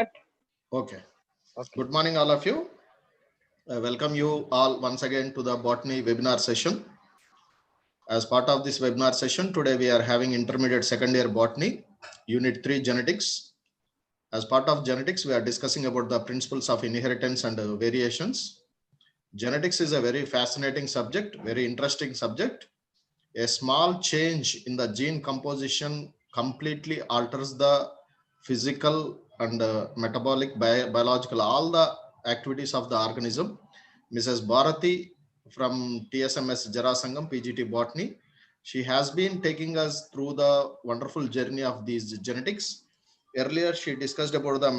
Okay. Okay. Good morning, all of you. I welcome you all once again to the botany webinar session. As part of this webinar session, today we are having intermediate second year botany, unit 3 genetics. As part of genetics, we are discussing about the principles of inheritance and variations. Genetics is a very fascinating subject, very interesting subject. A small change in the gene composition completely alters the physical and metabolic, biological, all the activities of the organism. Mrs. Bharati from TSMS Jarasangam, PGT Botany, she has been taking us through the wonderful journey of these genetics. Earlier, she discussed about the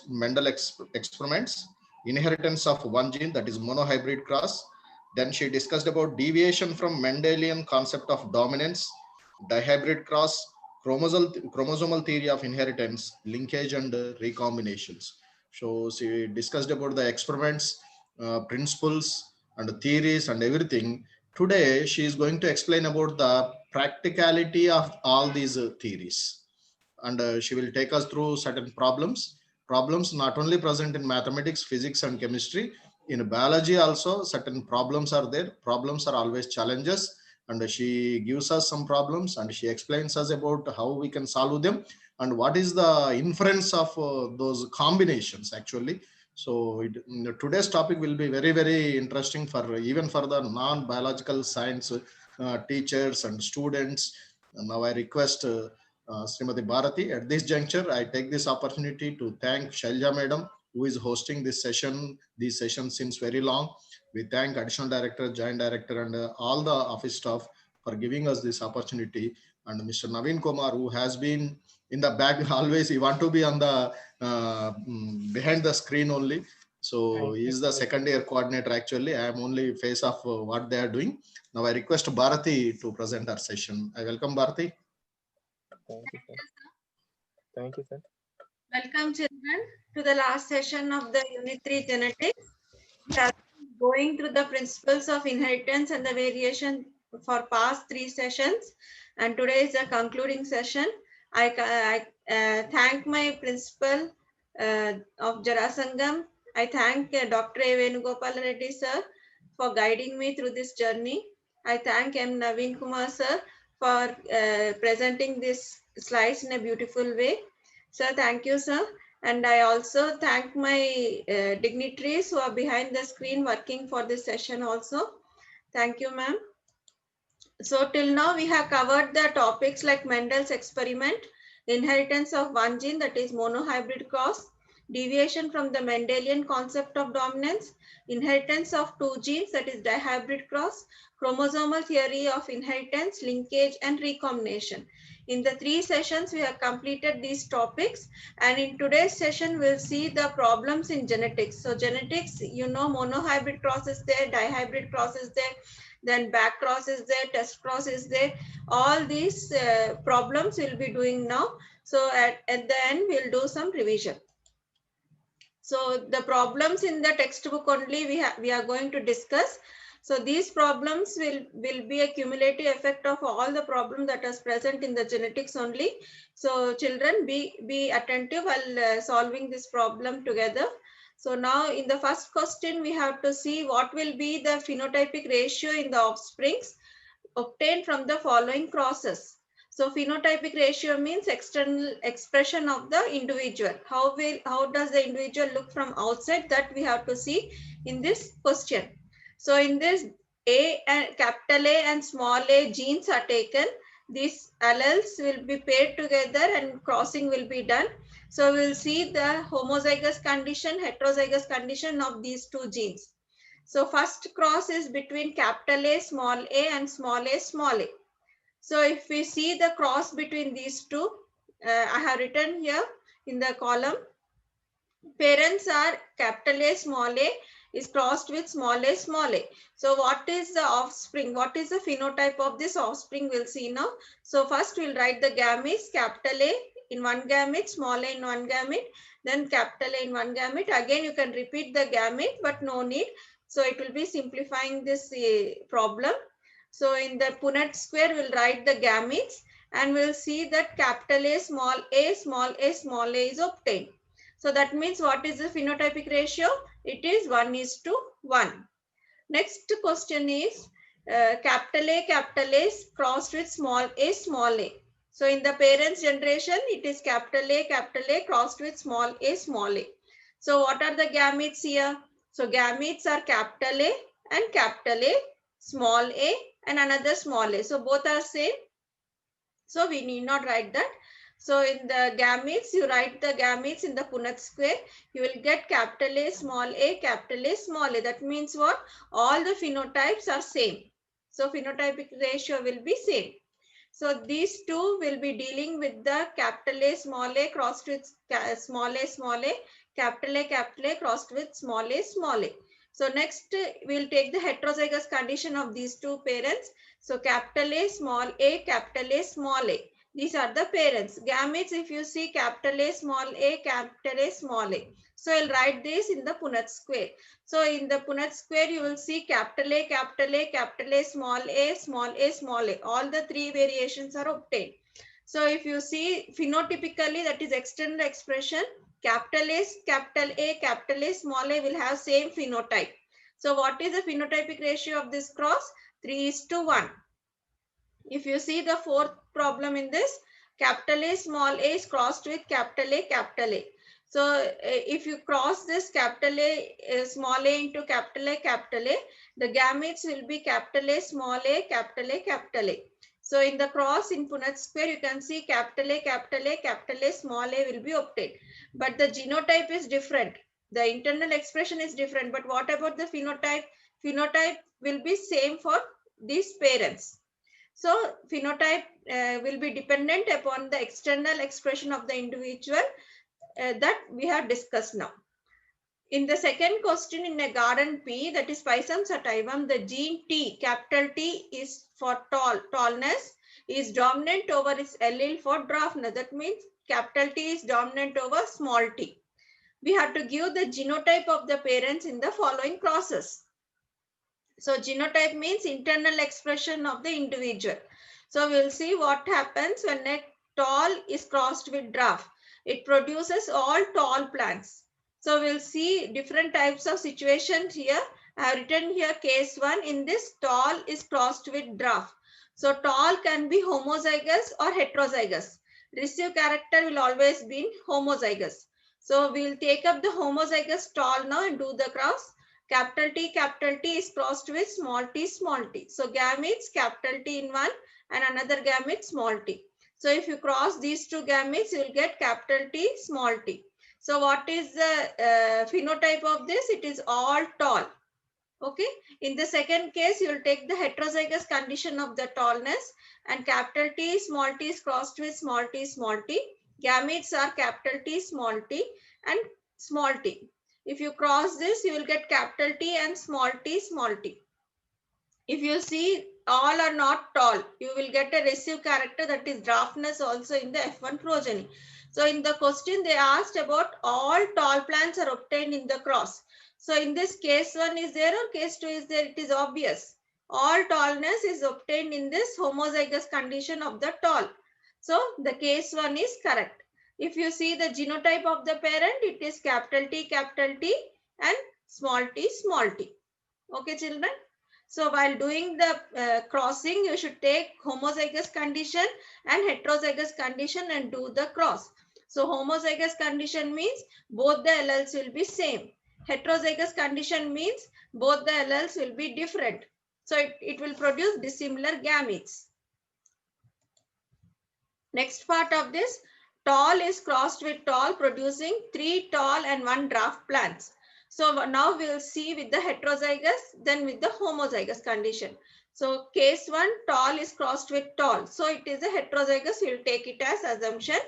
Mendel experiments, inheritance of one gene, that is monohybrid cross. Then she discussed about deviation from Mendelian concept of dominance, dihybrid cross, chromosomal theory of inheritance, linkage and recombinations. So she discussed about the experiments, principles and theories and everything. Today, she is going to explain about the practicality of all these theories. And she will take us through certain problems not only present in mathematics, physics and chemistry. In biology also certain problems are there. Problems are always challenges, and she gives us some problems and she explains us about how we can solve them and what is the inference of those combinations actually. So today's topic will be very interesting for even for the non-biological science teachers and students. And now I request Srimati Bharati. At this juncture, I take this opportunity to thank Shailja Madam, who is hosting these sessions since very long. We thank Additional Director, Joint Director, and all the office staff for giving us this opportunity. And Mr. Naveen Kumar, who has been in the back, always he want to be on the behind the screen only. So he is the second year coordinator actually. I am only face of what they are doing. Now I request Bharati to present our session. I welcome Bharati. Thank you, sir. Welcome, children, to the last session of the Unit 3 Genetics. We are going through the principles of inheritance and the variation for past 3 sessions. And today is the concluding session. I thank my principal of Jarasangam. I thank Dr. A. Venugopal Reddy, sir, for guiding me through this journey. I thank M. Naveen Kumar, sir, for presenting these slides in a beautiful way. Sir, thank you, sir. And I also thank my dignitaries who are behind the screen working for this session also. Thank you, ma'am. So till now we have covered the topics like Mendel's experiment, inheritance of one gene, that is monohybrid cross, deviation from the Mendelian concept of dominance, inheritance of two genes, that is dihybrid cross, chromosomal theory of inheritance, linkage and recombination. In the 3 sessions, we have completed these topics, and in today's session, we'll see the problems in genetics. So genetics, you know, monohybrid cross is there, dihybrid cross is there, then back cross is there, test cross is there. All these problems we'll be doing now. So at the end, we'll do some revision. So the problems in the textbook only we are going to discuss. So these problems will be a cumulative effect of all the problems that is present in the genetics only. So children, be attentive while solving this problem together. So now in the first question, we have to see what will be the phenotypic ratio in the offsprings obtained from the following crosses. So phenotypic ratio means external expression of the individual. How does the individual look from outside, that we have to see in this question. So in this capital A and small a genes are taken. These alleles will be paired together and crossing will be done. So we'll see the homozygous condition, heterozygous condition of these two genes. So first cross is between capital A, small a and small a, small a. So if we see the cross between these two, I have written here in the column, parents are capital A, small a is crossed with small a, small a. So what is the offspring? What is the phenotype of this offspring? We'll see now. So first we'll write the gametes, capital A in one gamete, small a in one gamete, then capital A in one gamete. Again, you can repeat the gamete, but no need. So it will be simplifying this problem. So in the Punnett square, we'll write the gametes and we'll see that capital A, small a, small a, small a is obtained. So that means what is the phenotypic ratio? It is 1:1. Next question is capital A crossed with small a. So in the parents generation, it is capital A crossed with small a. So what are the gametes here? So gametes are capital A and capital A, small a and another small a. So both are same. So we need not write that. So in the gametes, you write the gametes in the Punnett square. You will get capital A, small a, capital A, small a. That means what? All the phenotypes are same. So phenotypic ratio will be same. So these two will be dealing with the capital A crossed with small a, capital A crossed with small a. So next we'll take the heterozygous condition of these two parents. So capital A, small a, capital A, small a. These are the parents. Gametes, if you see capital A, small a, capital A, small a. So I'll write this in the Punnett square. So in the Punnett square, you will see capital A, capital A, capital A, small a, small a, small a. All the three variations are obtained. So if you see phenotypically, that is external expression, capital A, capital A, small a will have same phenotype. So what is the phenotypic ratio of this cross? 3:1. If you see the fourth problem in this, capital A, small a is crossed with capital A, capital A. So if you cross this capital A, small a into capital A, the gametes will be capital A, small a, capital A, capital A. So in the cross in Punnett square, you can see capital A, small a will be obtained. But the genotype is different. The internal expression is different. But what about the phenotype? Phenotype will be same for these parents. So phenotype will be dependent upon the external expression of the individual that we have discussed now. In the second question in a garden P, that is Pisum sativum, the gene T, capital T is for tallness, is dominant over its allele for dwarfness. That means capital T is dominant over small t. We have to give the genotype of the parents in the following crosses. So genotype means internal expression of the individual. So we'll see what happens when a tall is crossed with dwarf. It produces all tall plants. So we'll see different types of situations here. I have written here case 1. In this, tall is crossed with dwarf. So tall can be homozygous or heterozygous. Receive character will always be homozygous. So we'll take up the homozygous tall now and do the cross. Capital T is crossed with small t. So gametes capital T in one and another gamete small t. So if you cross these two gametes, you will get capital T, small t. So what is the phenotype of this? It is all tall. Okay. In the second case, you will take the heterozygous condition of the tallness and capital T, small t is crossed with small t. Gametes are capital T, small t and small t. If you cross this, you will get capital T and small t. If you see all are not tall, you will get a recessive character, that is dwarfness, also in the F1 progeny. So in the question they asked about all tall plants are obtained in the cross. So in this case 1 is there or case 2 is there, it is obvious. All tallness is obtained in this homozygous condition of the tall. So the case 1 is correct. If you see the genotype of the parent, it is capital T and small t. Okay, children. So while doing the crossing, you should take homozygous condition and heterozygous condition and do the cross. So homozygous condition means both the alleles will be same. Heterozygous condition means both the alleles will be different. So it will produce dissimilar gametes. Next part of this, tall is crossed with tall, producing 3 tall and 1 dwarf plants. So now we will see with the heterozygous, then with the homozygous condition. So case 1, tall is crossed with tall. So it is a heterozygous, we will take it as assumption.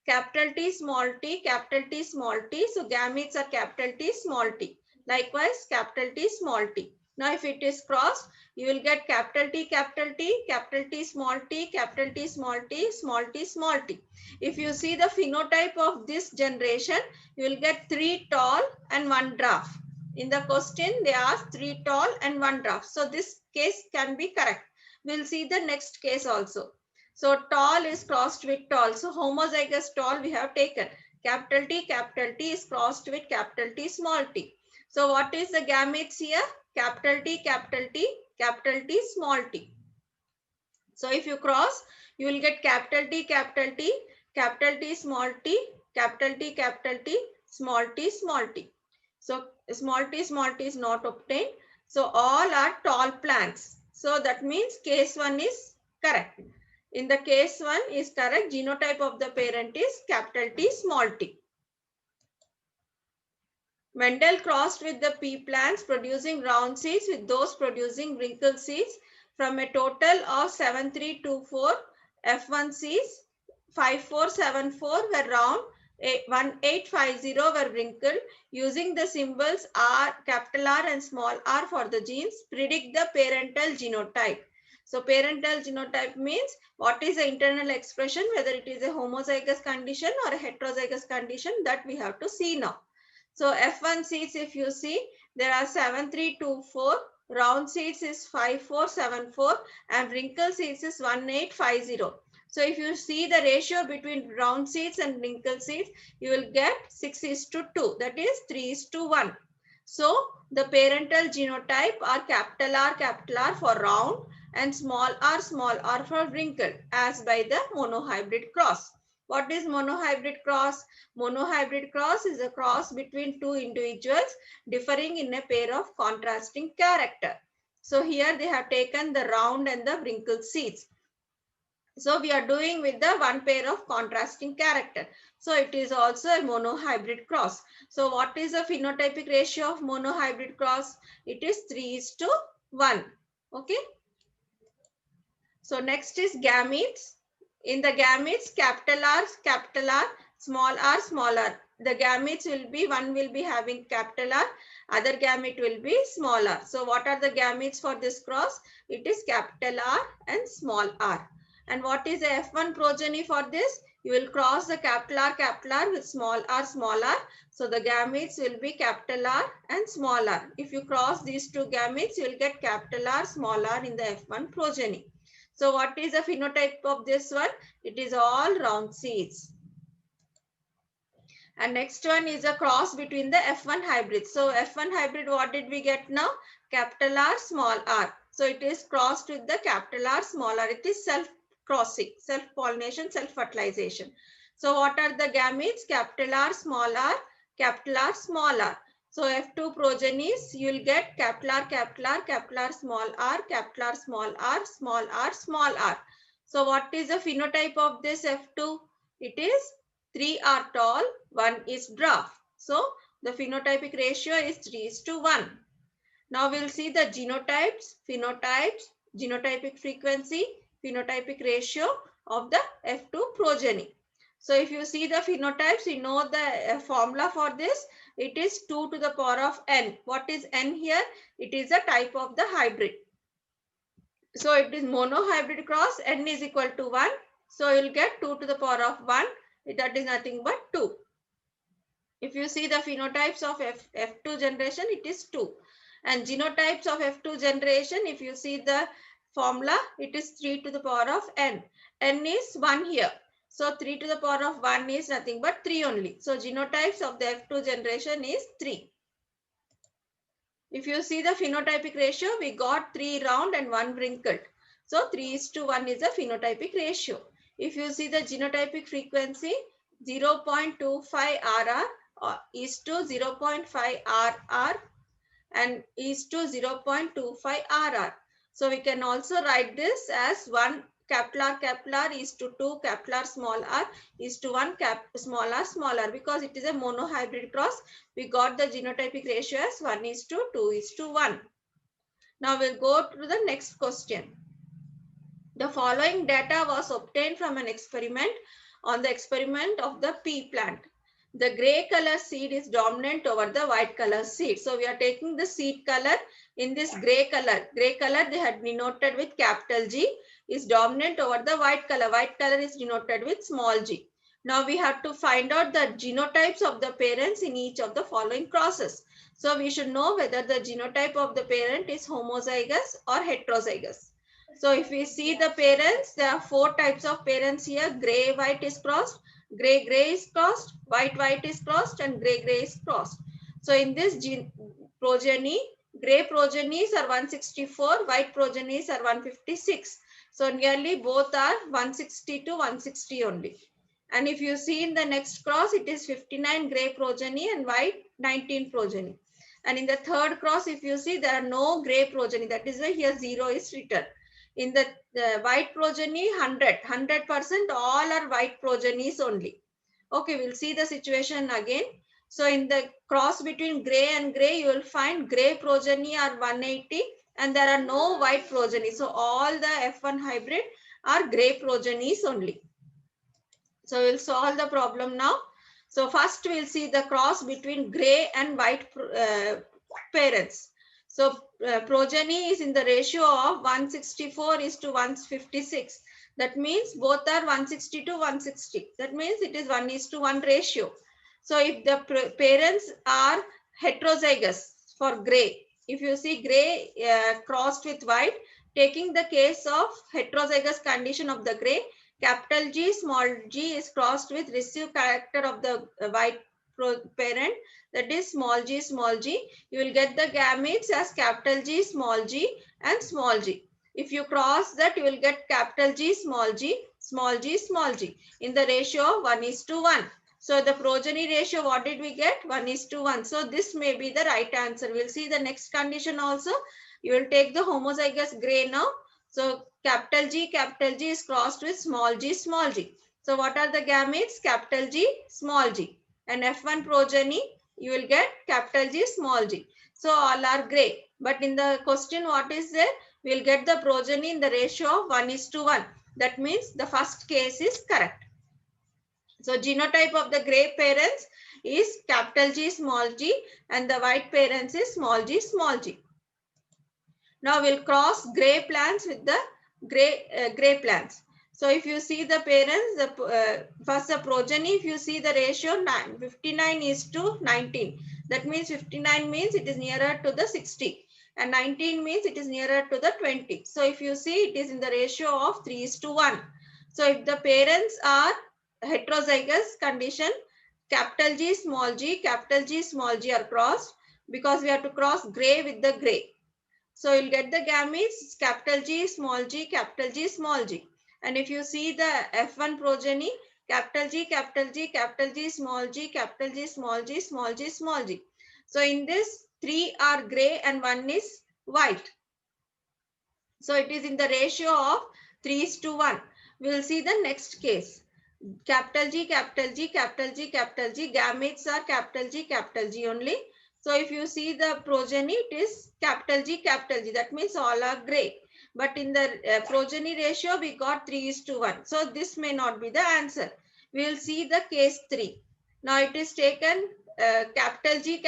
Capital T, small t, capital T, small t. So gametes are capital T, small t. Likewise, capital T, small t. Now if it is crossed, you will get capital T, capital T, small t, capital T, small t. If you see the phenotype of this generation, you will get 3 tall and 1 dwarf. In the question, they asked 3 tall and 1 dwarf. So this case can be correct. We'll see the next case also. So tall is crossed with tall. So homozygous tall we have taken. Capital T is crossed with capital T, small t. So what is the gametes here? Capital T, small t. So if you cross, you will get capital T, small t, capital T, small t. So small t is not obtained. So all are tall plants. So that means case 1 is correct. In the case 1 is correct. Genotype of the parent is capital T, small t. Mendel crossed with the pea plants producing round seeds with those producing wrinkled seeds. From a total of 7324 F1 seeds, 5474 were round, 1850 were wrinkled. Using the symbols R, capital R and small r for the genes, predict the parental genotype. So parental genotype means what is the internal expression, whether it is a homozygous condition or a heterozygous condition, that we have to see now. So F1 seeds, if you see, there are 7324, round seeds is 5474 and wrinkle seeds is 1850. So if you see the ratio between round seeds and wrinkle seeds, you will get 6:2, that is 3:1. So the parental genotype are capital R for round and small r for wrinkled, as by the monohybrid cross. What is monohybrid cross? Monohybrid cross is a cross between two individuals differing in a pair of contrasting character. So here they have taken the round and the wrinkled seeds. So we are doing with the one pair of contrasting character. So it is also a monohybrid cross. So what is the phenotypic ratio of monohybrid cross? It is 3:1. Okay. So next is gametes. In the gametes, capital R, small r. The gametes will be, one will be having capital R, other gamete will be small r. So what are the gametes for this cross? It is capital R and small r. And what is the F1 progeny for this? You will cross the capital R with small r. So the gametes will be capital R and small r. If you cross these two gametes, you will get capital R, small r in the F1 progeny. So what is the phenotype of this one? It is all round seeds. And next one is a cross between the F1 hybrid. So F1 hybrid, what did we get now? Capital R, small r. So it is crossed with the capital R, small r. It is self-crossing, self-pollination, self-fertilization. So what are the gametes? Capital R, small r, small r. So F2 progenies, you will get capital R, small r, small r. So what is the phenotype of this F2? It is 3 are tall, 1 is dwarf. So the phenotypic ratio is 3:1. Now we'll see the genotypes, phenotypes, genotypic frequency, phenotypic ratio of the F2 progeny. So if you see the phenotypes, you know the formula for this. It is 2 to the power of n. What is n here? It is a type of the hybrid. So it is monohybrid cross, n is equal to 1. So you'll get 2 to the power of 1. That is nothing but 2. If you see the phenotypes of F2 generation, it is 2. And genotypes of F2 generation, if you see the formula, it is 3 to the power of n. N is 1 here. So 3 to the power of 1 is nothing but 3 only. So genotypes of the F2 generation is 3. If you see the phenotypic ratio, we got 3 round and 1 wrinkled. So 3:1 is the phenotypic ratio. If you see the genotypic frequency, 0.25 RR is to 0.5 RR and is to 0.25 RR. So we can also write this as 1 capital R is to 2 capital R small r is to 1 small r because it is a monohybrid cross. We got the genotypic ratio as 1:2:1. Now we'll go to the next question. The following data was obtained from an experiment on the experiment of the pea plant. The gray color seed is dominant over the white color seed. So we are taking the seed color in this gray color. Gray color they had denoted with capital G is dominant over the white color. White color is denoted with small g. Now we have to find out the genotypes of the parents in each of the following crosses. So we should know whether the genotype of the parent is homozygous or heterozygous. So if we see the parents, there are 4 types of parents here. Gray, white is crossed. Gray is crossed, white is crossed, and gray is crossed. So in this gene progeny, gray progenies are 164, white progenies are 156. So nearly both are 160 to 160 only. And if you see in the next cross, it is 59 gray progeny and white 19 progeny. And in the third cross, if you see, there are no gray progeny. That is why here 0 is written. In the white progeny, 100%, all are white progenies only. Okay, we'll see the situation again. So in the cross between gray and gray, you will find gray progeny are 180 and there are no white progeny. So all the F1 hybrid are gray progenies only. So we'll solve the problem now. So first we'll see the cross between gray and white parents. So progeny is in the ratio of 164 is to 156. That means both are 160 to 160. That means it is 1:1 ratio. So if the parents are heterozygous for gray, if you see gray crossed with white, taking the case of heterozygous condition of the gray, capital G, small g is crossed with recessive character of the white parent, that is small g, you will get the gametes as capital G, small g and small g. If you cross that, you will get capital G, small g, small g in the ratio of 1:1. So the progeny ratio, what did we get? 1:1. So this may be the right answer. We'll see the next condition also. You will take the homozygous gray now. So capital G is crossed with small g. So what are the gametes? Capital G, small g. And F1 progeny, you will get capital G, small g. So all are gray. But in the question, what is there? We will get the progeny in the ratio of 1:1. That means the first case is correct. So genotype of the gray parents is capital G, small g, and the white parents is small g. Now we'll cross gray plants with the gray plants. So if you see the parents, first the progeny, if you see the ratio 59 is to 19. That means 59 means it is nearer to the 60 and 19 means it is nearer to the 20. So if you see, it is in the ratio of 3:1. So if the parents are heterozygous condition, capital G, small g are crossed because we have to cross gray with the gray. So you'll get the gametes capital G, small g, small g. And if you see the F1 progeny, capital G, small g, small g. So in this, 3 are gray and 1 is white. So it is in the ratio of 3:1. We will see the next case. Capital G, gametes are capital G only. So if you see the progeny, it is capital G. That means all are gray. But in the progeny ratio, we got 3:1. So this may not be the answer. We will see the case 3. Now it is taken capital G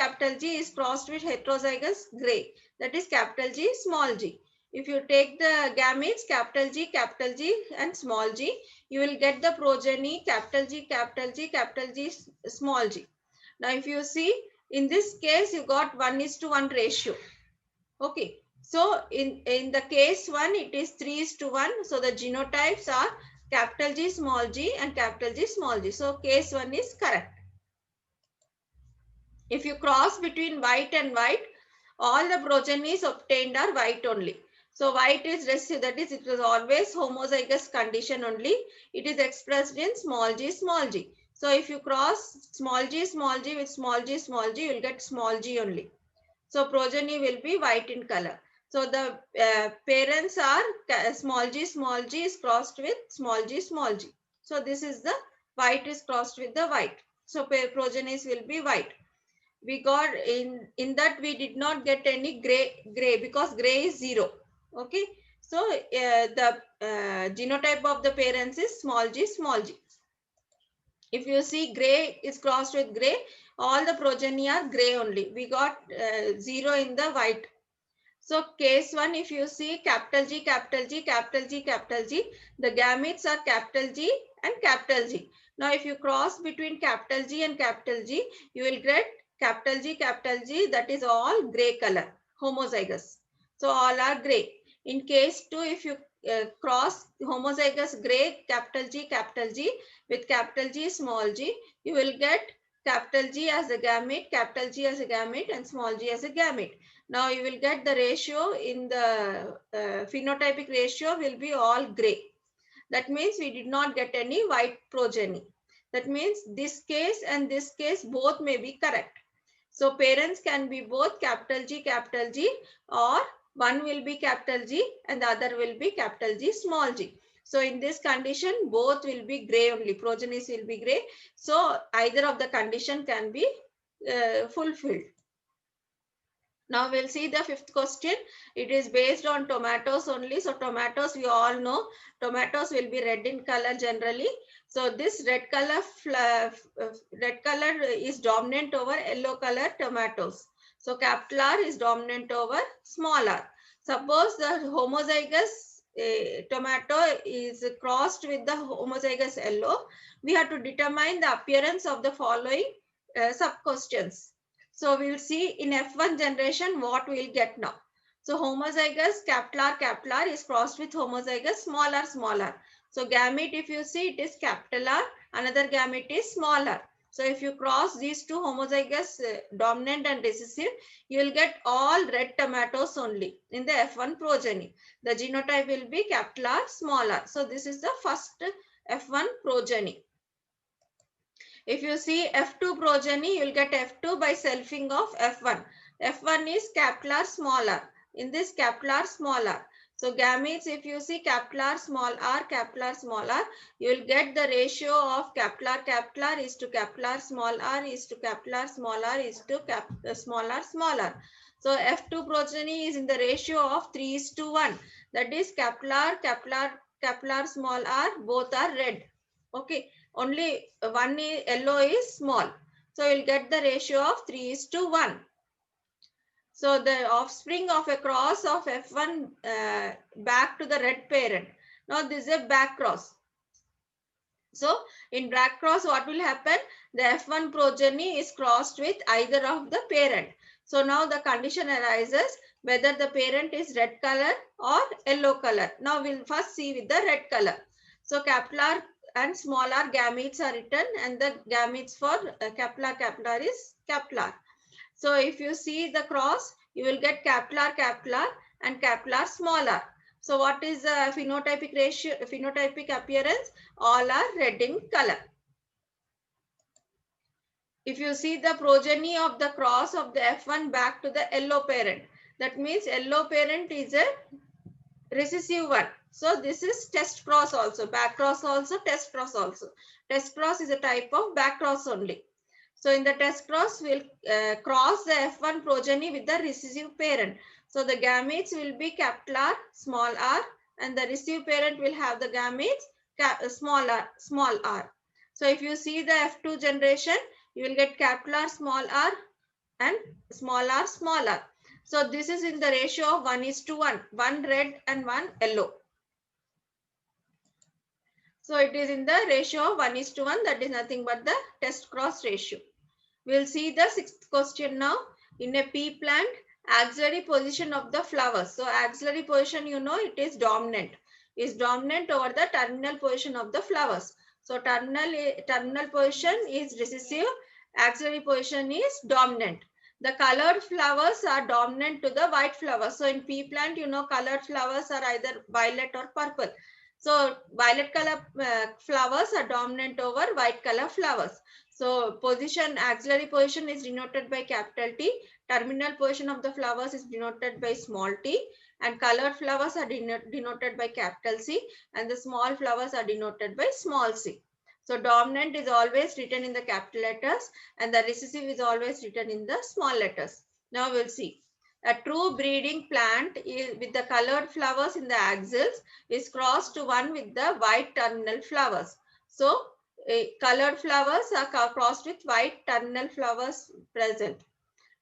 is crossed with heterozygous gray. That is capital G, small g. If you take the gametes capital G and small g, you will get the progeny capital G, small g. Now if you see, in this case, you got 1:1 ratio. Okay. So in the case 1, it is 3:1. So the genotypes are capital G, small g and capital G, small g. So case 1 is correct. If you cross between white and white, all the progenies obtained are white only. So white is recessive, that is, it was always homozygous condition only. It is expressed in small g. So if you cross small g with small g, you will get small g only. So progeny will be white in color. So the parents are small g is crossed with small g. So this is the white is crossed with the white. So progenies will be white. We got in that we did not get any gray because gray is 0. Okay. So the genotype of the parents is small g. If you see gray is crossed with gray, all the progeny are gray only. We got 0 in the white. So case 1, if you see capital G, the gametes are capital G and capital G. Now if you cross between capital G and capital G, you will get capital G, that is all gray color, homozygous. So all are gray. In case 2, if you cross homozygous gray capital G with capital G small g, you will get capital G as a gamete, capital G as a gamete, and small g as a gamete. Now you will get the ratio in the phenotypic ratio will be all gray. That means we did not get any white progeny. That means this case and this case both may be correct. So parents can be both capital G, or one will be capital G and the other will be capital G small g. So in this condition, both will be gray only, progenies will be gray. So either of the condition can be fulfilled. Now we'll see the fifth question. It is based on tomatoes only. So tomatoes, we all know, tomatoes will be red in color generally. So this red color is dominant over yellow color tomatoes. So capital R is dominant over small r. Suppose the homozygous tomato is crossed with the homozygous yellow. We have to determine the appearance of the following sub-questions. So we'll see in F1 generation what we'll get now. So homozygous capital R is crossed with homozygous small r. So gamete, if you see, it is capital R, another gamete is small r. So if you cross these two homozygous dominant and recessive, you will get all red tomatoes only in the F1 progeny. The genotype will be capital R, small r. So this is the first F1 progeny. If you see F2 progeny, you will get F2 by selfing of F1. F1 is capital R, small r. In this capital R, small r. So gametes, if you see capital R, small r, you will get the ratio of capital R is to capital R, small r is to capital R, small r is to small r. So F2 progeny is in the ratio of 3:1. That is capital R, small r, both are red. Okay. Only one yellow is small. So you'll get the ratio of 3:1. So the offspring of a cross of F1 back to the red parent. Now this is a back cross. So in back cross, what will happen? The F1 progeny is crossed with either of the parent. So now the condition arises whether the parent is red color or yellow color. Now we'll first see with the red color. So capital R and small r gametes are written, and the gametes for capital R is capital R. So if you see the cross, you will get capital R and capital R small r. So what is the phenotypic ratio, phenotypic appearance? All are red in color. If you see the progeny of the cross of the F1 back to the yellow parent, that means yellow parent is a recessive one. So this is test cross also, back cross also, test cross also. Test cross is a type of back cross only. So in the test cross, we'll cross the F1 progeny with the recessive parent. So the gametes will be capital R, small r, and the recessive parent will have the gametes small r. So if you see the F2 generation, you will get capital R, small r, and small r. So this is in the ratio of 1:1, one red and one yellow. So it is in the ratio of 1:1, that is nothing but the test cross ratio. We'll see the sixth question now. In a pea plant, axillary position of the flowers. So axillary position, you know, it is dominant over the terminal position of the flowers. So terminal position is recessive, axillary position is dominant. The colored flowers are dominant to the white flowers. So in pea plant, you know, colored flowers are either violet or purple. So violet color flowers are dominant over white color flowers. So position, axillary position is denoted by capital T. Terminal position of the flowers is denoted by small t. And colored flowers are denoted by capital C. And the small flowers are denoted by small c. So dominant is always written in the capital letters, and the recessive is always written in the small letters. Now we'll see. A true breeding plant with the colored flowers in the axils is crossed to one with the white terminal flowers. So colored flowers are crossed with white terminal flowers present.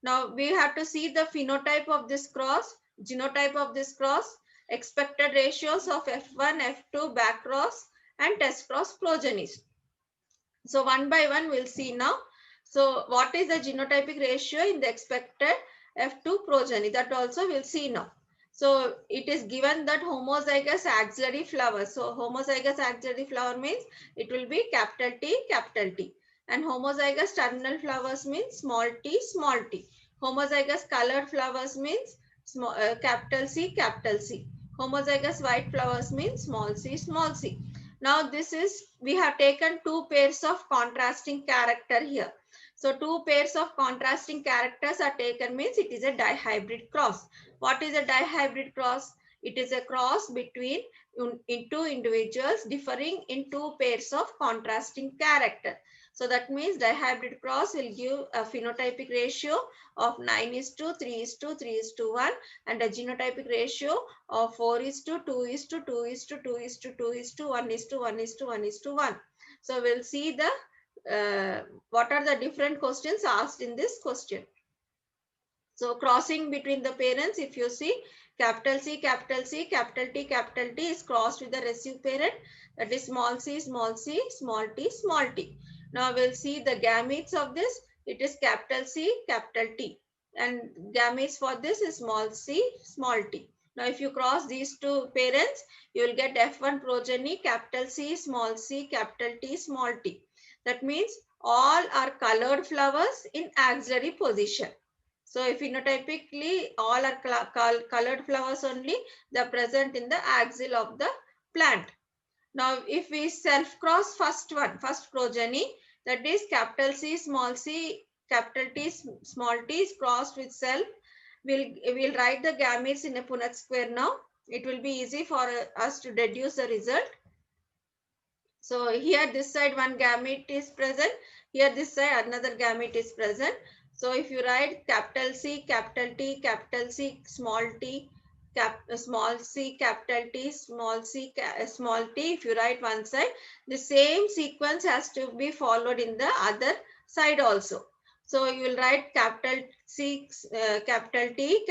Now we have to see the phenotype of this cross, genotype of this cross, expected ratios of F1, F2, back cross, and test cross progenies. So one by one we'll see now. So what is the genotypic ratio in the expected F2 progeny? That also we'll see now. So it is given that homozygous axillary flower. So homozygous axillary flower means it will be capital T, capital T. And homozygous terminal flowers means small t, small t. Homozygous colored flowers means small, capital C, capital C. Homozygous white flowers means small c, small c. Now this is, we have taken two pairs of contrasting character here. So two pairs of contrasting characters are taken means it is a dihybrid cross. What is a dihybrid cross? It is a cross between two individuals differing in two pairs of contrasting character. So that means dihybrid cross will give a phenotypic ratio of 9:3:3:3:1 and a genotypic ratio of 4:2:2:2:2:2:1:1:1:1. So we'll see the what are the different questions asked in this question. So crossing between the parents, if you see capital C, capital C, capital T is crossed with the recessive parent, that is small c, small c, small t, small t. Now we'll see the gametes of this. It is capital C, capital T, and gametes for this is small c, small t. Now if you cross these two parents, you will get F1 progeny, capital C, small c, capital T, small t. That means all are colored flowers in axillary position. So phenotypically, all are colored flowers only. They are present in the axil of the plant. Now, if we self-cross first progeny, that is capital C, small c, capital T, small t is crossed with self. We'll write the gametes in a Punnett square now. It will be easy for us to deduce the result. So here this side one gamete is present. Here this side another gamete is present. So if you write capital C, capital T, capital C, small t, small c, capital T, small c, small t, if you write one side, the same sequence has to be followed in the other side also. So you will write capital C, capital T,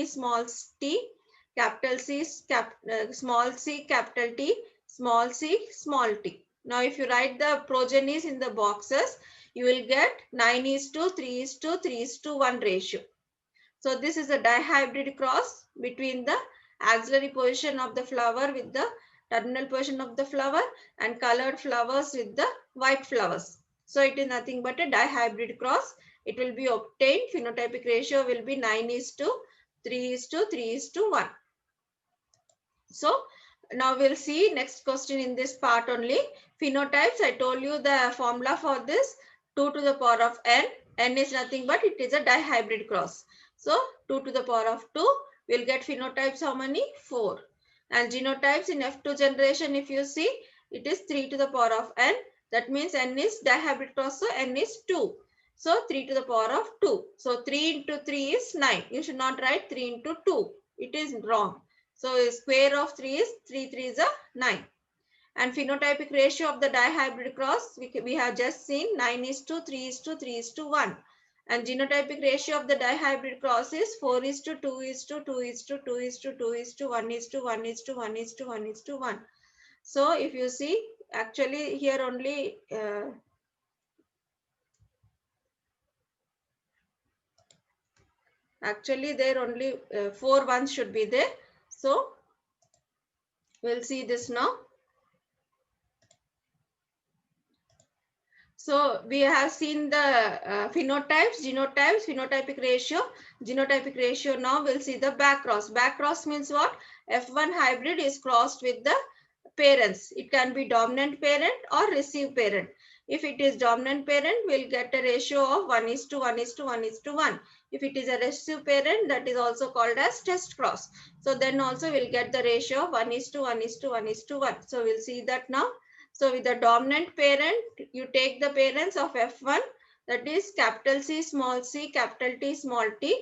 small t, capital C, small c, capital T, small c, small t. Now, if you write the progenies in the boxes, you will get 9:3:3:1 ratio. So, this is a dihybrid cross between the axillary position of the flower with the terminal position of the flower and colored flowers with the white flowers. So, it is nothing but a dihybrid cross. It will be obtained. Phenotypic ratio will be 9:3:3:1. So now we'll see next question in this part only. Phenotypes, I told you the formula for this 2 to the power of n. N is nothing but it is a dihybrid cross. So 2 to the power of 2 will get phenotypes how many? 4. And genotypes in F2 generation, if you see, it is 3 to the power of n. That means n is dihybrid cross, so n is 2. So 3 to the power of 2. So 3 into 3 is 9. You should not write 3 into 2. It is wrong. So square of 3 is 3 3s are 9. And phenotypic ratio of the dihybrid cross, we have just seen 9:3:3:1. And genotypic ratio of the dihybrid cross is 4:2:2:2:2:2:1:1:1:1:1:1. So if you see, actually here only actually there only 4 ones should be there. So we'll see this now. So we have seen the phenotypes, genotypes, phenotypic ratio. Genotypic ratio, now we'll see the back cross. Back cross means what? F1 hybrid is crossed with the parents. It can be dominant parent or receive parent. If it is dominant parent, we'll get a ratio of 1:1:1:1:1. If it is a recessive parent, that is also called as test cross. So then also we'll get the ratio of 1:1:1:1. So we'll see that now. So with the dominant parent, you take the parents of F1, that is capital C, small c, capital T, small t,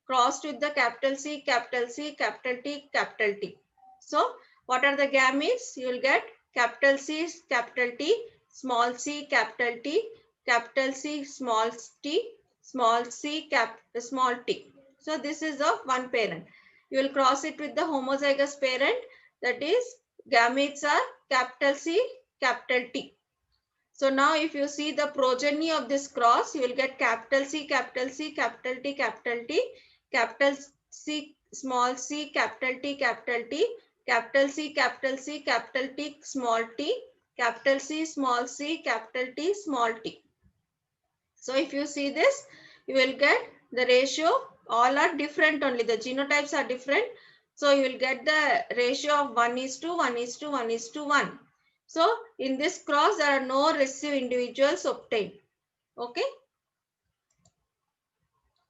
crossed with the capital C, capital C, capital T, capital T. So what are the gametes? You will get capital C, capital T, small c, capital T, capital C, small t, small c, small t. So this is of one parent. You will cross it with the homozygous parent, that is gametes are capital C, capital T. So now if you see the progeny of this cross, you will get capital C, capital C, capital T, capital T, capital small c, capital T, capital T, capital C, capital C, capital T, small t, capital C, small c, capital T, small t. So if you see this, you will get the ratio, all are different only. The genotypes are different. So you will get the ratio of 1:1:1:1:1. So in this cross, there are no recessive individuals obtained. Okay.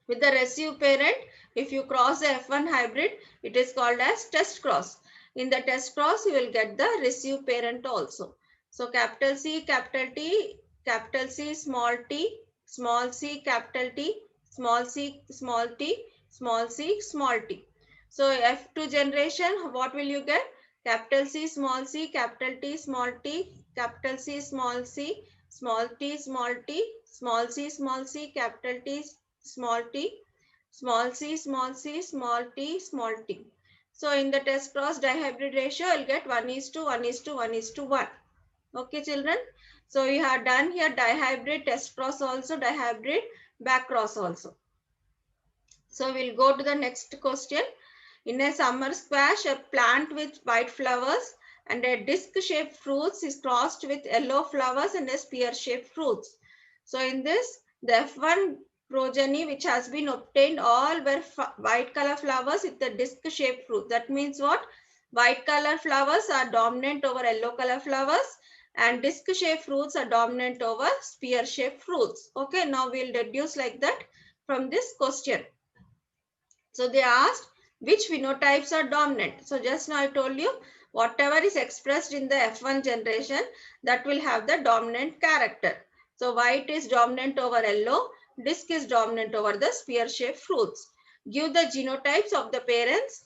With the recessive parent, if you cross the F1 hybrid, it is called as test cross. In the test cross, you will get the recessive parent also. So capital C, capital T, capital C, small t, small c, capital T, small c, small t, small c, small t. So F2 generation, what will you get? Capital C, small c, capital T, small t, capital C, small c, small t, small t, small c, capital T, small t, small c, small c, small t, small t. So in the test cross dihybrid ratio, you'll get 1:1:1:1. Okay, children. So we have done here dihybrid test cross also, dihybrid back cross also. So we'll go to the next question. In a summer squash, a plant with white flowers and a disc-shaped fruits is crossed with yellow flowers and a spear-shaped fruits. So in this, the F1 progeny which has been obtained all were white color flowers with the disc-shaped fruit. That means what? White color flowers are dominant over yellow color flowers and disc-shaped fruits are dominant over spear-shaped fruits. Okay, now we'll deduce like that from this question. So they asked which phenotypes are dominant. So just now I told you whatever is expressed in the F1 generation that will have the dominant character. So white is dominant over yellow, disc is dominant over the spear-shaped fruits. Give the genotypes of the parents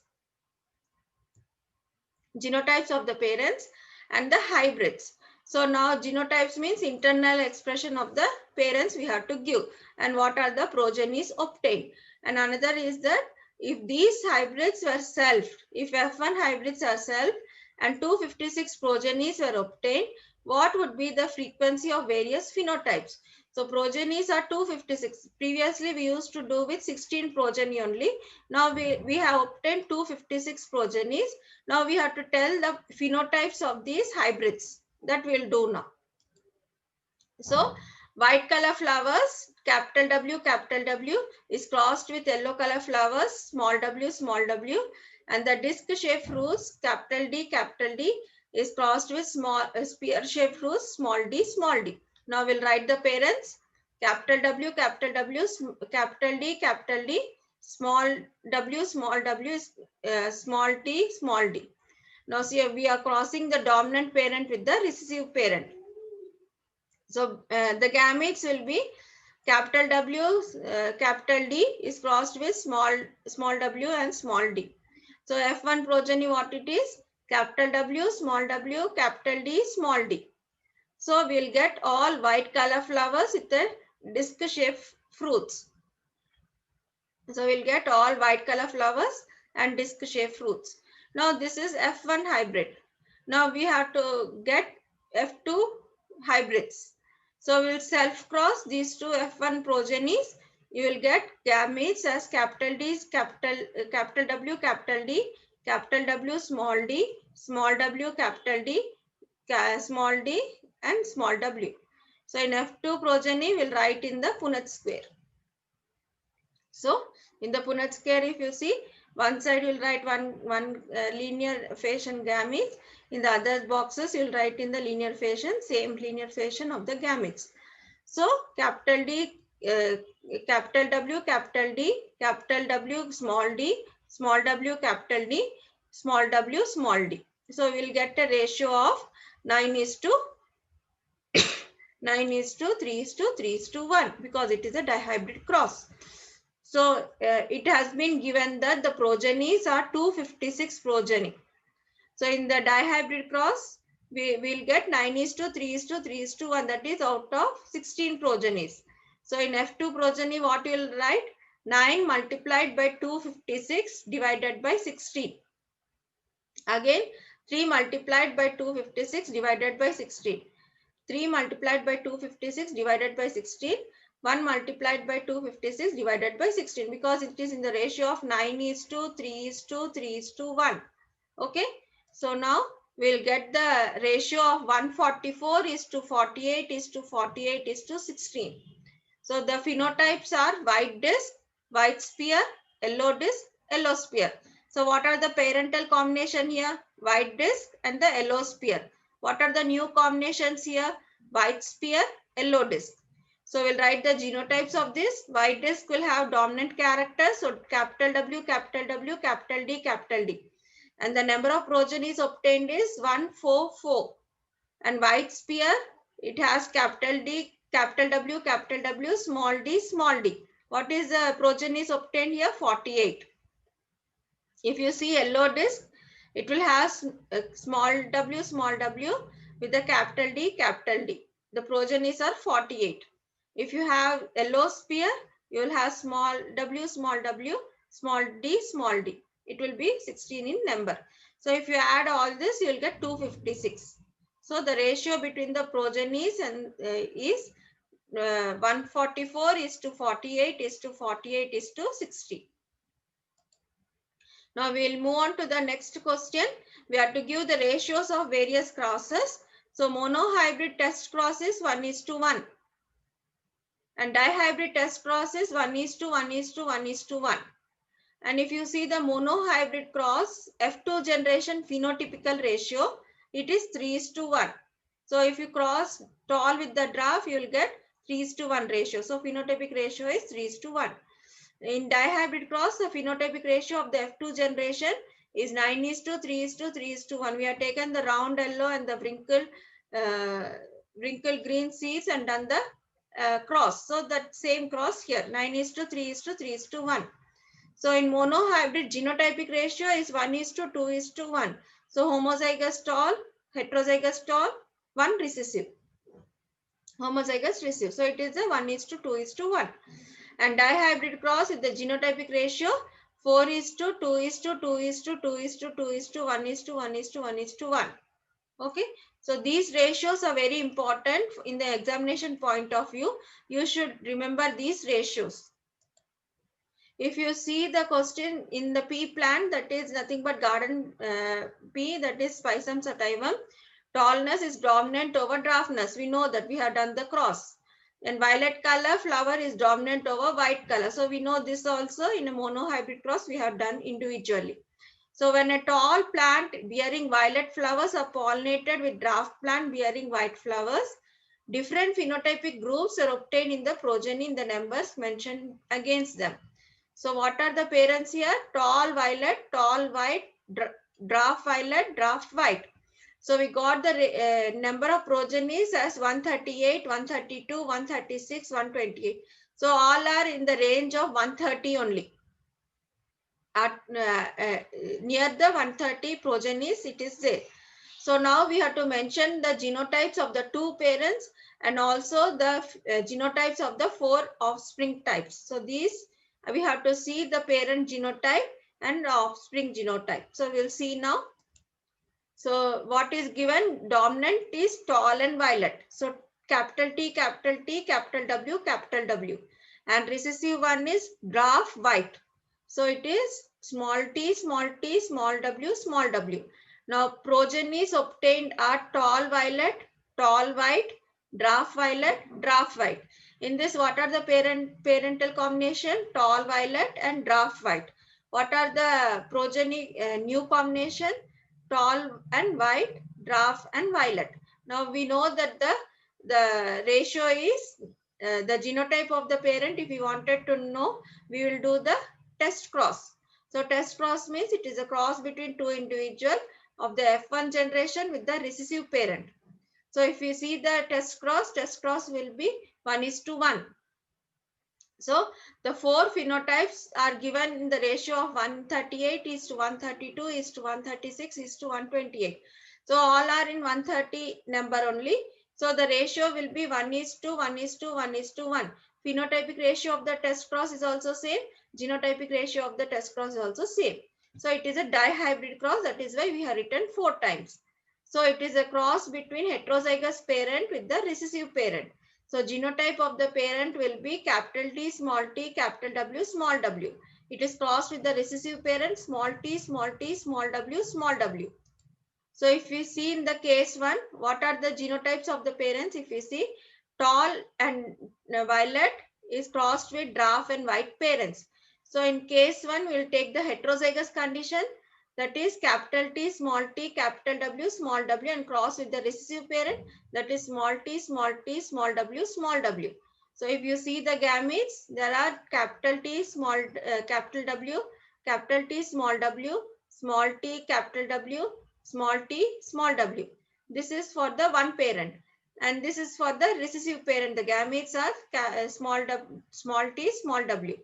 and the hybrids. So now genotypes means internal expression of the parents we have to give and what are the progenies obtained. And another is that if these hybrids were self, if F1 hybrids are self and 256 progenies were obtained, what would be the frequency of various phenotypes? So progenies are 256. Previously we used to do with 16 progeny only. Now we have obtained 256 progenies. Now we have to tell the phenotypes of these hybrids. That we'll do now. So white color flowers, capital W is crossed with yellow color flowers, small w, and the disc shaped fruits, capital D is crossed with small spear shaped fruits, small d. Now we'll write the parents, capital W, capital D, small w, small d. Now see, we are crossing the dominant parent with the recessive parent. So the gametes will be capital W, capital D is crossed with small w and small d. So F1 progeny, what it is? Capital W, capital D, small d. So we'll get all white color flowers with the disc-shaped fruits. So we'll get all white color flowers and disc-shaped fruits. Now this is F1 hybrid. Now we have to get F2 hybrids. So we'll self-cross these two F1 progenies. You will get gametes as capital D, capital W, capital D, capital W, small d, small w, capital D, small d, and small w. So in F2 progeny, we'll write in the Punnett square. So in the Punnett square, if you see, one side you'll write one linear fashion gametes. In the other boxes, you'll write in the linear fashion, same linear fashion of the gametes. So capital D, capital W, capital D, capital W, small d, small w, capital D, small w, small d. So we'll get a ratio of 9:3:3:1 because it is a dihybrid cross. So it has been given that the progenies are 256 progeny. So in the dihybrid cross, we will get 9:3:3:1, that is out of 16 progenies. So in F2 progeny, what you will write? 9 multiplied by 256 divided by 16. Again, 3 multiplied by 256 divided by 16. 3 multiplied by 256 divided by 16. 1 multiplied by 256 divided by 16, because it is in the ratio of 9:3:3:1. Okay. So now we'll get the ratio of 144:48:48:16. So the phenotypes are white disc, white sphere, yellow disc, yellow sphere. So what are the parental combination here? White disc and the yellow sphere. What are the new combinations here? White sphere, yellow disc. So we'll write the genotypes of this. White disc will have dominant characters. So capital W, capital W, capital D, capital D. And the number of progenies obtained is 144. And white sphere, it has capital D, capital W, small d, small d. What is the progenies obtained here? 48. If you see yellow disc, it will have small w with the capital D, capital D. The progenies are 48. If you have yellow sphere, you will have small w, small d, small d. It will be 16 in number. So if you add all this, you will get 256. So the ratio between the progenies and is 144:48:48:60. Now we will move on to the next question. We have to give the ratios of various crosses. So monohybrid test cross is 1:1. And dihybrid test cross is 1:1:1:1. And if you see the monohybrid cross, F2 generation phenotypical ratio, it is 3:1. So if you cross tall with the dwarf, you will get 3:1 ratio. So phenotypic ratio is 3:1. In dihybrid cross, the phenotypic ratio of the F2 generation is 9:3:3:1. We have taken the round yellow and the wrinkled green seeds and done the cross. So that same cross here, 9:3:3:1. So in monohybrid, genotypic ratio is 1:2:1. So homozygous tall, heterozygous tall, 1 recessive. Homozygous recessive. So it is a 1:2:1. And dihybrid cross with the genotypic ratio 4:2:2:2:2:1:1:1:1. Okay. So these ratios are very important in the examination point of view. You should remember these ratios. If you see the question in the pea plant, that is nothing but garden pea, that is Pisum sativum. Tallness is dominant over dwarfness. We know that we have done the cross. And violet color flower is dominant over white color. So we know this also in a monohybrid cross we have done individually. So when a tall plant bearing violet flowers are pollinated with dwarf plant bearing white flowers, different phenotypic groups are obtained in the progeny in the numbers mentioned against them. So what are the parents here? Tall violet, tall white, dwarf violet, dwarf white. So we got the number of progenies as 138, 132, 136, 128. So all are in the range of 130 only. At near the 130 progenies it is there. So now we have to mention the genotypes of the 2 parents and also the genotypes of the 4 offspring types. So these we have to see the parent genotype and offspring genotype. So we'll see now. So what is given? Dominant is tall and violet. So capital T, capital T, capital W, capital W. And recessive one is dwarf white. So it is small t, small t, small w, small w. Now progenies obtained are tall violet, tall white, dwarf violet, dwarf white. In this, what are the parental combination? Tall violet and dwarf white. What are the progeny new combination? Tall and white, dwarf and violet. Now we know that the ratio is the genotype of the parent. If you wanted to know, we will do the test cross. So test cross means it is a cross between 2 individuals of the F1 generation with the recessive parent. So if you see the test cross will be 1:1. So the 4 phenotypes are given in the ratio of 138:132:136:128. So all are in 130 number only. So the ratio will be 1:1:1:1. Phenotypic ratio of the test cross is also same. Genotypic ratio of the test cross is also same. So it is a dihybrid cross. That is why we have written 4 times. So it is a cross between heterozygous parent with the recessive parent. So genotype of the parent will be capital T, small t, capital W, small w. It is crossed with the recessive parent, small t, small t, small w, small w. So if we see in the case 1, what are the genotypes of the parents? If we see, tall and violet is crossed with dwarf and white parents. So in case 1, we will take the heterozygous condition, that is capital T, small t, capital W, small w, and cross with the recessive parent, that is small t, small t, small w, small w. So if you see the gametes, there are capital T, capital W, capital T, small w, small t, capital W, small t, small w. This is for the one parent, and this is for the recessive parent. The gametes are small t, small w.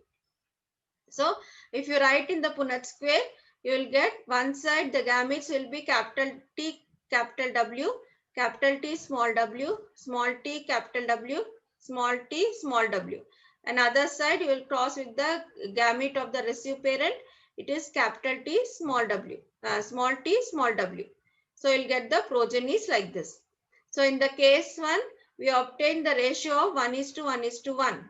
So if you write in the Punnett square, you will get one side the gametes will be capital T, capital W, capital T, small w, small t, capital W, small t, small w. Another side you will cross with the gamete of the recessive parent. It is capital T, small w, small t, small w. So you'll get the progenies like this. So in the case 1, we obtain the ratio of 1:1:1.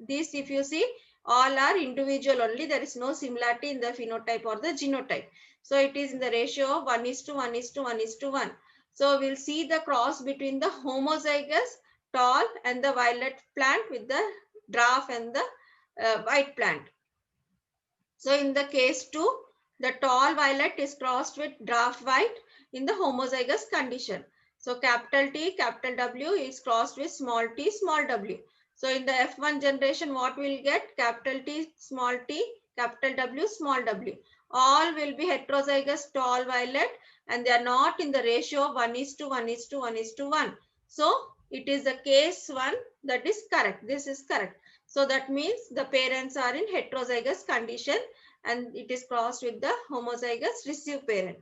This, if you see, all are individual only. There is no similarity in the phenotype or the genotype. So it is in the ratio of 1:1:1:1. So we'll see the cross between the homozygous tall and the violet plant with the dwarf and the white plant. So in the case 2, the tall violet is crossed with dwarf white in the homozygous condition. So capital T, capital W is crossed with small t, small w. So in the F1 generation, what we'll get? Capital T, small t, capital W, small w. All will be heterozygous tall violet, and they are not in the ratio of 1:1:1:1. So it is the case 1 that is correct. This is correct. So that means the parents are in heterozygous condition and it is crossed with the homozygous recessive parent.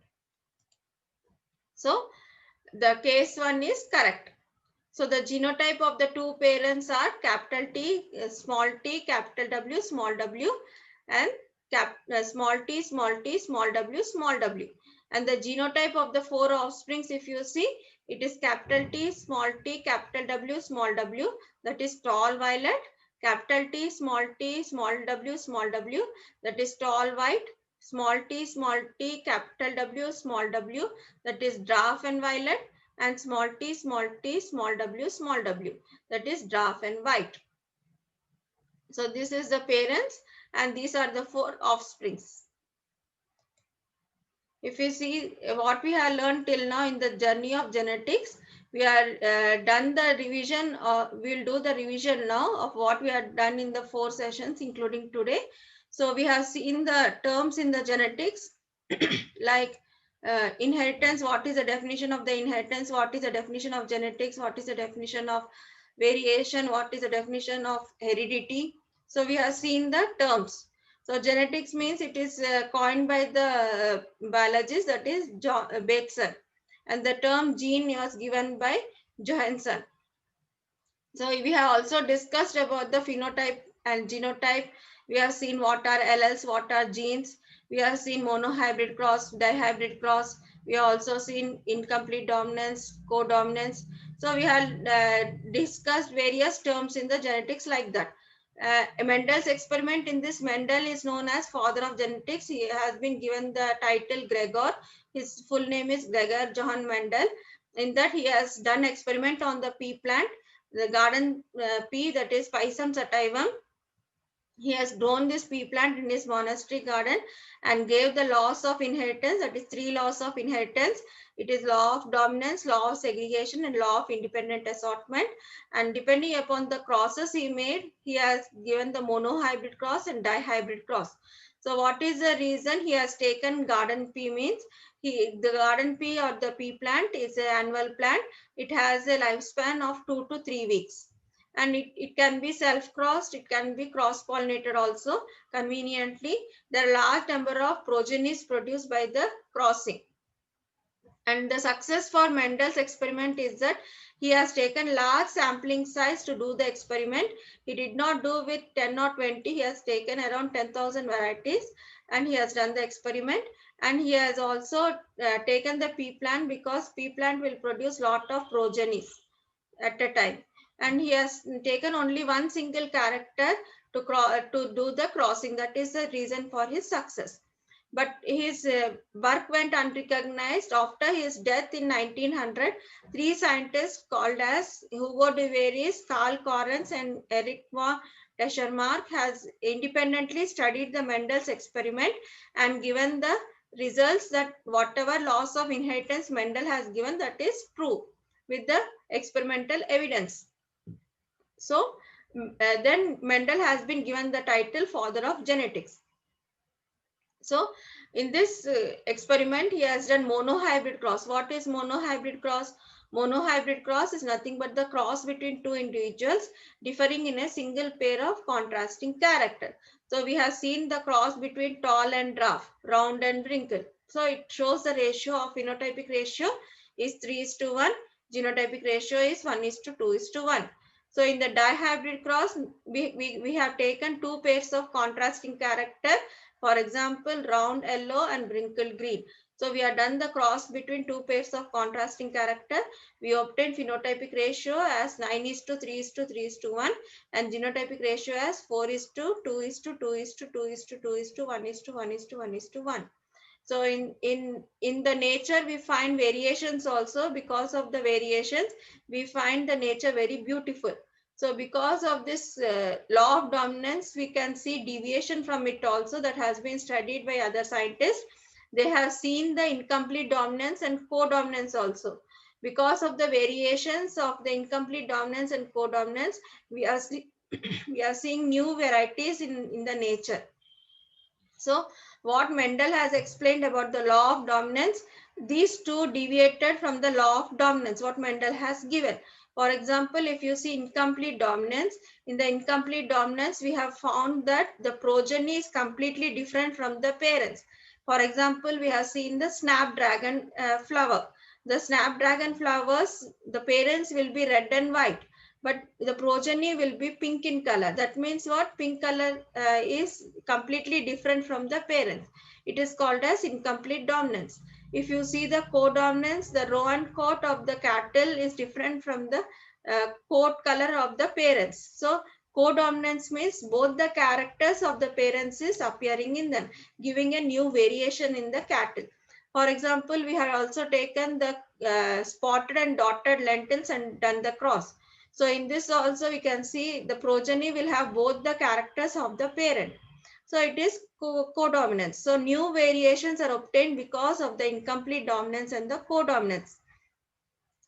So the case 1 is correct. So the genotype of the two parents are capital T, small t, capital W, small w, and small t, small t, small w, small w. And the genotype of the 4 offsprings, if you see, it is capital T, small t, capital W, small w, that is tall violet, capital T, small w, small w, that is tall white, small t, capital W, small w, that is dwarf and violet, and small t, small w, that is dwarf and white. So this is the parents and these are the 4 offsprings. If you see what we have learned till now in the journey of genetics, we are done the revision, we'll do the revision now of what we have done in the 4 sessions including today. So we have seen the terms in the genetics like inheritance, what is the definition of the inheritance, what is the definition of genetics, what is the definition of variation, what is the definition of heredity. So we have seen the terms. So genetics means it is coined by the biologist, that is Bateson, and the term gene was given by Johansson. So we have also discussed about the phenotype and genotype. We have seen what are alleles, what are genes. We have seen monohybrid cross, dihybrid cross. We have also seen incomplete dominance, codominance. So we have discussed various terms in the genetics like that. Mendel's experiment, in this Mendel is known as father of genetics. He has been given the title Gregor. His full name is Gregor Johann Mendel. In that he has done experiment on the pea plant, the garden pea, that is Pisum sativum. He has grown this pea plant in his monastery garden and gave the laws of inheritance, that is 3 laws of inheritance. It is law of dominance, law of segregation, and law of independent assortment. And depending upon the crosses he made, he has given the monohybrid cross and dihybrid cross. So what is the reason he has taken garden pea means, the garden pea or the pea plant is an annual plant. It has a lifespan of 2 to 3 weeks. And it can be self-crossed, it can be cross-pollinated also conveniently. There are large number of progenies produced by the crossing. And the success for Mendel's experiment is that he has taken large sampling size to do the experiment. He did not do with 10 or 20, he has taken around 10,000 varieties and he has done the experiment. And he has also taken the pea plant because pea plant will produce lot of progenies at a time. and he has taken only one single character to do the crossing. That is the reason for his success. But his work went unrecognized. After his death in 1900, three scientists called as Hugo de Vries, Carl Correns, and Erich von Teschermark has independently studied the Mendel's experiment and given the results that whatever laws of inheritance Mendel has given, that is true with the experimental evidence. So then Mendel has been given the title father of genetics. So in this experiment, he has done monohybrid cross. What is monohybrid cross? Monohybrid cross is nothing but the cross between two individuals differing in a single pair of contrasting character. So we have seen the cross between tall and dwarf, round and wrinkled. So it shows the ratio of phenotypic ratio is 3:1. Genotypic ratio is 1:2:1. So in the dihybrid cross, we have taken two pairs of contrasting character. For example, round yellow and wrinkled green. So we have done the cross between two pairs of contrasting character. We obtained phenotypic ratio as 9:3:3:1 and genotypic ratio as 4:2:2:2:2:1:1:1:1. So in the nature, we find variations also. Because of the variations, we find the nature very beautiful. So because of this law of dominance, we can see deviation from it also, that has been studied by other scientists. They have seen the incomplete dominance and codominance also. Because of the variations of the incomplete dominance and codominance, we are we are seeing new varieties in the nature. So what Mendel has explained about the law of dominance, these two deviated from the law of dominance, what Mendel has given. For example, if you see incomplete dominance, in the incomplete dominance, we have found that the progeny is completely different from the parents. For example, we have seen the snapdragon flower. The snapdragon flowers, the parents will be red and white, but the progeny will be pink in color. That means what? Pink color is completely different from the parents. It is called as incomplete dominance. If you see the codominance, the row and coat of the cattle is different from the coat color of the parents. So codominance means both the characters of the parents is appearing in them, giving a new variation in the cattle. For example, we have also taken the spotted and dotted lentils and done the cross. So in this also we can see the progeny will have both the characters of the parent. So it is codominance. So new variations are obtained because of the incomplete dominance and the codominance.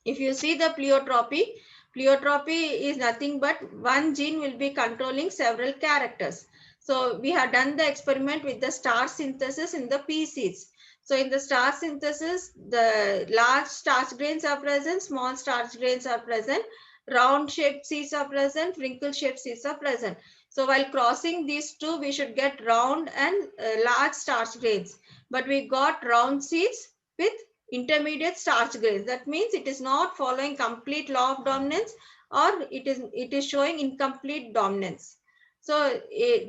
If you see the pleiotropy, pleiotropy is nothing but one gene will be controlling several characters. So we have done the experiment with the starch synthesis in the pea seeds. So in the starch synthesis, the large starch grains are present, small starch grains are present, round shaped seeds are present, wrinkle shaped seeds are present. So while crossing these two, we should get round and large starch grains. But we got round seeds with intermediate starch grains. That means it is not following complete law of dominance, or it is showing incomplete dominance. So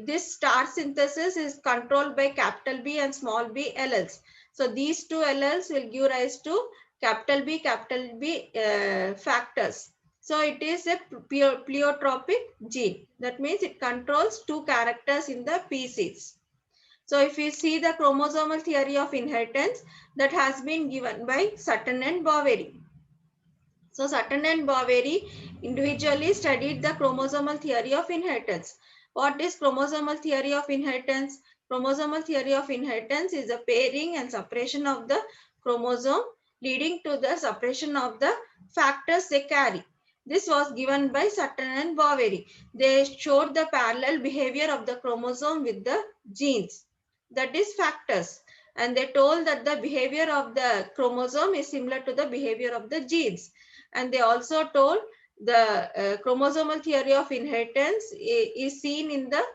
this starch synthesis is controlled by capital B and small b alleles. So these two alleles will give rise to capital B factors. So it is a pleiotropic gene. That means it controls two characters in the pea seeds. So if we see the chromosomal theory of inheritance, that has been given by Sutton and Boveri. So Sutton and Boveri individually studied the chromosomal theory of inheritance. What is chromosomal theory of inheritance? Chromosomal theory of inheritance is the pairing and separation of the chromosome, leading to the separation of the factors they carry. This was given by Sutton and Boveri. They showed the parallel behavior of the chromosome with the genes, that is factors. And they told that the behavior of the chromosome is similar to the behavior of the genes. And they also told the chromosomal theory of inheritance is seen in the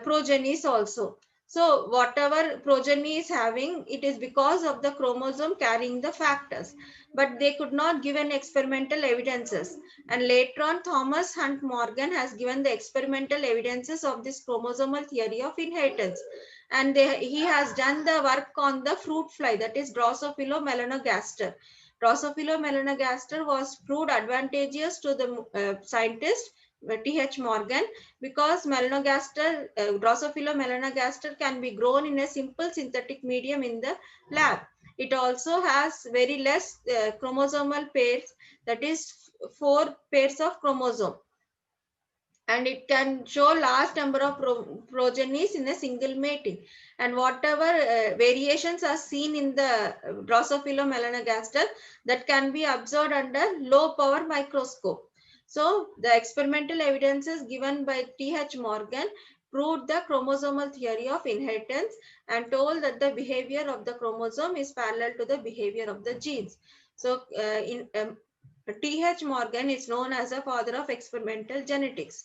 progenies also. So whatever progeny is having, it is because of the chromosome carrying the factors. But they could not give any experimental evidences. And later on, Thomas Hunt Morgan has given the experimental evidences of this chromosomal theory of inheritance. And he has done the work on the fruit fly, that is Drosophila melanogaster. Drosophila melanogaster was proved advantageous to the scientist T.H. Morgan because Drosophila melanogaster can be grown in a simple synthetic medium in the lab. It also has very less chromosomal pairs, that is 4 pairs of chromosome, and it can show large number of progenies in a single mating, and whatever variations are seen in the Drosophila melanogaster, that can be observed under low power microscope. So the experimental evidences given by T.H. Morgan proved the chromosomal theory of inheritance and told that the behavior of the chromosome is parallel to the behavior of the genes. So T.H. Morgan is known as the father of experimental genetics.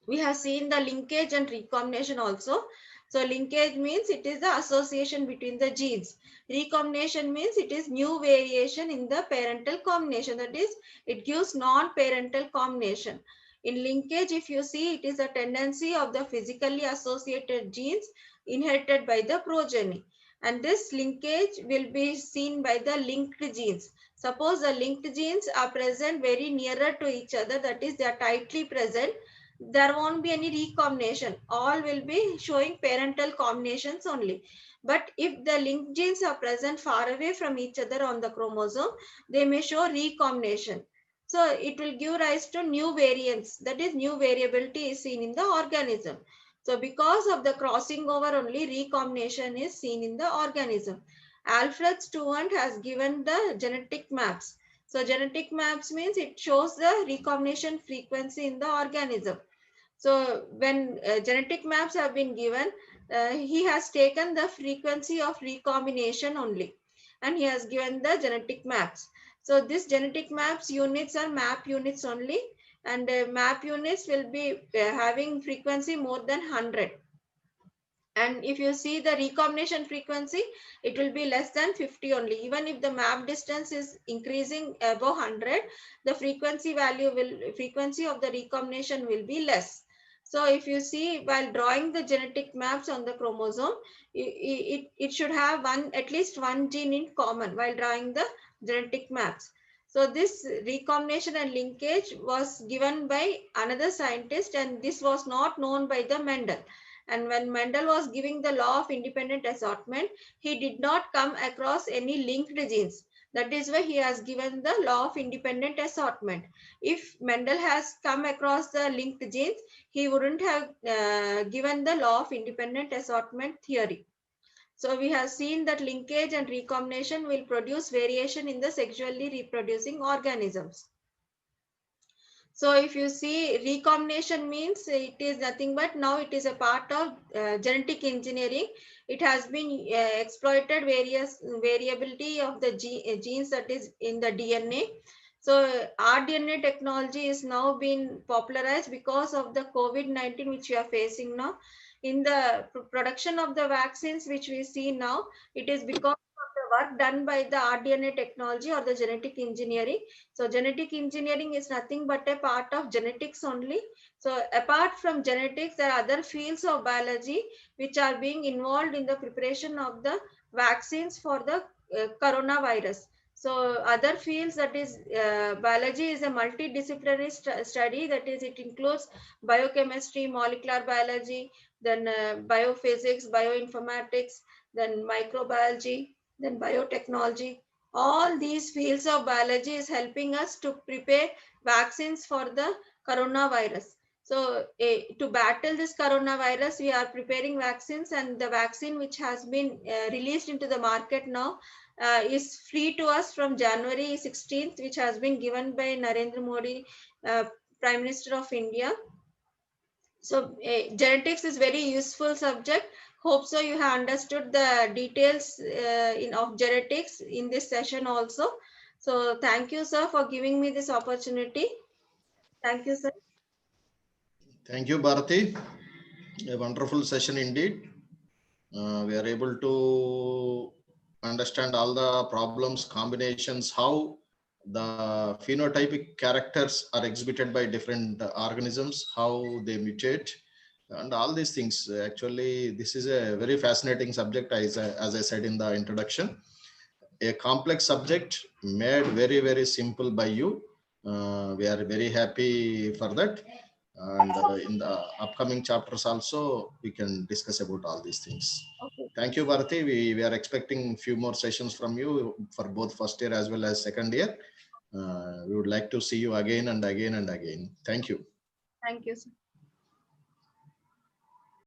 We have seen the linkage and recombination also. So linkage means it is the association between the genes. Recombination means it is new variation in the parental combination. That is, it gives non-parental combination. In linkage, if you see, it is a tendency of the physically associated genes inherited by the progeny. And this linkage will be seen by the linked genes. Suppose the linked genes are present very nearer to each other, that is, they are tightly present, there won't be any recombination. All will be showing parental combinations only. But if the linked genes are present far away from each other on the chromosome, they may show recombination. So it will give rise to new variants, that is, new variability is seen in the organism. So because of the crossing over only, recombination is seen in the organism. Alfred Stewart has given the genetic maps. So genetic maps means it shows the recombination frequency in the organism. So when genetic maps have been given, he has taken the frequency of recombination only, and he has given the genetic maps. So this genetic maps units are map units only, and map units will be having frequency more than 100. And if you see the recombination frequency, it will be less than 50 only. Even if the map distance is increasing above 100, the frequency of the recombination will be less. So if you see, while drawing the genetic maps on the chromosome, it should have at least one gene in common while drawing the genetic maps. So this recombination and linkage was given by another scientist, and this was not known by the Mendel. And when Mendel was giving the law of independent assortment, he did not come across any linked genes. That is why he has given the law of independent assortment. If Mendel has come across the linked genes, he wouldn't have given the law of independent assortment theory. So we have seen that linkage and recombination will produce variation in the sexually reproducing organisms. So if you see, recombination means it is nothing but now it is a part of genetic engineering. It has been exploited various variability of the genes that is in the DNA. So rDNA technology is now being popularized because of the COVID-19 which we are facing now. In the production of the vaccines which we see now, it is because of the work done by the rDNA technology or the genetic engineering. So genetic engineering is nothing but a part of genetics only. So apart from genetics, there are other fields of biology which are being involved in the preparation of the vaccines for the coronavirus. So other fields, that is biology is a multidisciplinary study, that is it includes biochemistry, molecular biology, then biophysics, bioinformatics, then microbiology, then biotechnology. All these fields of biology is helping us to prepare vaccines for the coronavirus. So to battle this coronavirus, we are preparing vaccines, and the vaccine which has been released into the market now is free to us from January 16th, which has been given by Narendra Modi, Prime Minister of India. So genetics is very useful subject. Hope so you have understood the details of genetics in this session also. So thank you, sir, for giving me this opportunity. Thank you, sir. Thank you, Bharati. A wonderful session indeed. We are able to understand all the problems, combinations, how the phenotypic characters are exhibited by different organisms, how they mutate, and all these things. Actually, this is a very fascinating subject, as I said in the introduction. a complex subject made very, very simple by you. We are very happy for that. And in the upcoming chapters also, we can discuss about all these things. Okay. Thank you, Bharati. We are expecting few more sessions from you for both first year as well as second year. We would like to see you again and again and again. Thank you. Thank you, sir.